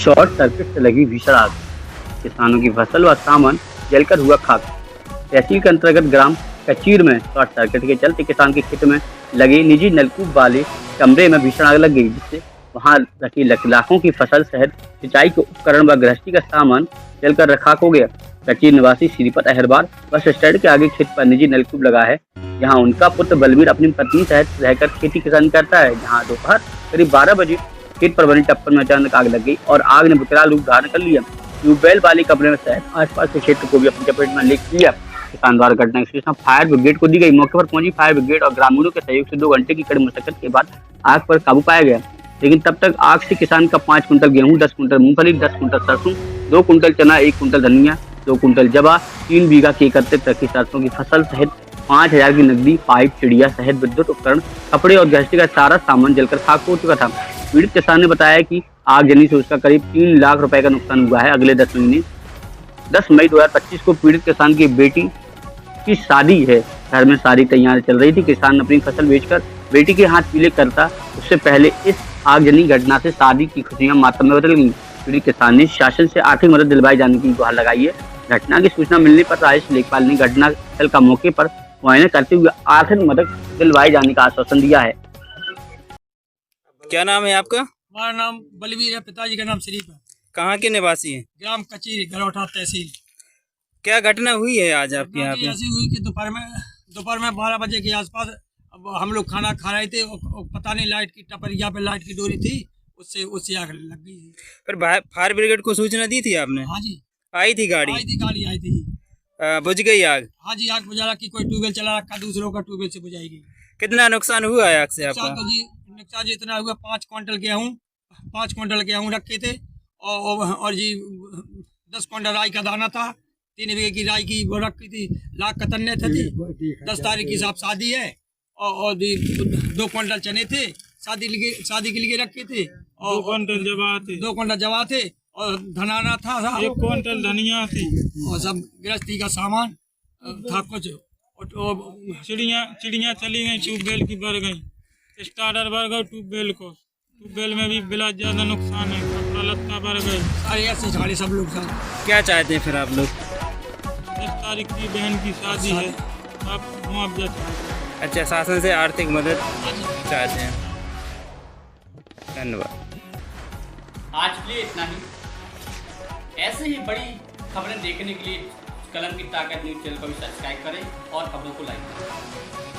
Short circuit से लगी भीषण आग, किसानों की फसल व सामान जलकर हुआ खाक। तहसील के अंतर्गत ग्राम कचीर में शॉर्ट सर्किट के चलते किसान के खेत में लगे निजी नलकूप वाले कमरे में भीषण आग लग गई, जिससे वहां रखी लाखों की फसल सहित सिंचाई के उपकरण व गृहस्थी का सामान जलकर राख हो गया। कचीर निवासी श्रीपत अहरवार बस स्टैंड के आगे खेत पर निजी नलकूप लगा है। यहाँ उनका पुत्र बलवीर अपनी पत्नी सहित रहकर खेती किसानी करता है। जहाँ दोपहर करीब 12 बजे खेत पर बनी टप्पर में अचानक आग लग गई और आग ने विकराल रूप धारण कर लिया। ट्यूबवेल वाले कमरे में सहित आसपास के क्षेत्र को भी अपनी चपेट में ले लिया। किसान द्वारा घटना की सूचना फायर ब्रिगेड को दी गई। मौके पर पहुंची फायर ब्रिगेड और ग्रामीणों के सहयोग से 2 घंटे की कड़ी मशक्कत के बाद आग पर काबू पाया गया, लेकिन तब तक आग से किसान का 5 कुंटल गेहूं, 10 कुंटल मूंगफली, 10 कुंटल सरसों, 2 कुंटल चना, 1 कुंटल धनिया, 2 कुंटल जवा, 3 बीघा की एकत्रित रखी सरसों की फसल सहित 5,000 की नकदी, पाइप, चिड़िया सहित विद्युत उपकरण, कपड़े और गृहस्थी का सारा सामान जलकर खाक हो चुका था। पीड़ित किसान ने बताया कि आगजनी से उसका करीब 3 लाख रुपए का नुकसान हुआ है। अगले 10 मई 2025 को पीड़ित किसान की बेटी की शादी है। घर में सारी तैयारी चल रही थी। किसान अपनी फसल बेचकर बेटी के हाथ पीले करता, उससे पहले इस आगजनी घटना से शादी की खुशियां मातम में बदल गई। पीड़ित किसान ने शासन से आर्थिक मदद दिलवाई जाने की गुहार लगाई है। घटना की सूचना मिलने पर राजेश लेखपाल ने घटनास्थल का मौके पर मुआयना करते हुए आर्थिक मदद दिलवाई जाने का आश्वासन दिया है। क्या नाम है आपका? हमारा नाम बलवीर है, पिताजी का नाम शरीफ है। कहाँ के निवासी हैं? ग्राम कचीरी, गलौठा तहसील। क्या घटना हुई है आज आपके यहाँ पे? ऐसी हुई कि दोपहर में 12 बजे के आसपास अब हम लोग खाना खा रहे थे और पता नहीं लाइट की टपरिया पे लाइट की डोरी थी, उससे आग लग गई। फिर फायर ब्रिगेड को सूचना दी थी आपने? हाँ जी, आई थी गाड़ी? गाड़ी आई थी। बुझ गई आग? हाँ जी, आग बुझा कि कोई ट्यूबवेल चला रखा, दूसरों का ट्यूबवेल से बुझाएगी। कितना नुकसान हुआ है आग से आपका? नुकसान जी इतना हुआ, 5 क्विंटल गेहूँ रखे थे और जी 10 क्विंटल राई का दाना था। 3 बीघे की राई की वो रखी थी, लाख का तन्ने थे। 10 तारीख की साहब शादी है और 2 क्विंटल चने थे, शादी के लिए रखे थे, और 2 क्विंटल जवा थे और धनाना था, 1 क्विंटल धनिया थी और सब गृहस्थी का सामान था कुछ। चिड़िया चली गई, ट्यूबवेल की बढ़ गई, स्टार्टर बढ़ गए ट्यूबवेल में भी बिला ज्यादा नुकसान है, कपड़ा लत्ता बढ़ गए, सारे ऐसे झाड़े सब लोग। क्या चाहते हैं फिर आप लोग? 10 तारीख की बहन की शादी है, आप मुआवजा चाहते? अच्छा, शासन से आर्थिक मदद चाहते हैं। धन्यवाद। आज के लिए इतना ही। ऐसे ही बड़ी खबरें देखने के लिए कलम की ताकत न्यूज़ चैनल को भी सब्सक्राइब करें और खबरों को लाइक करें।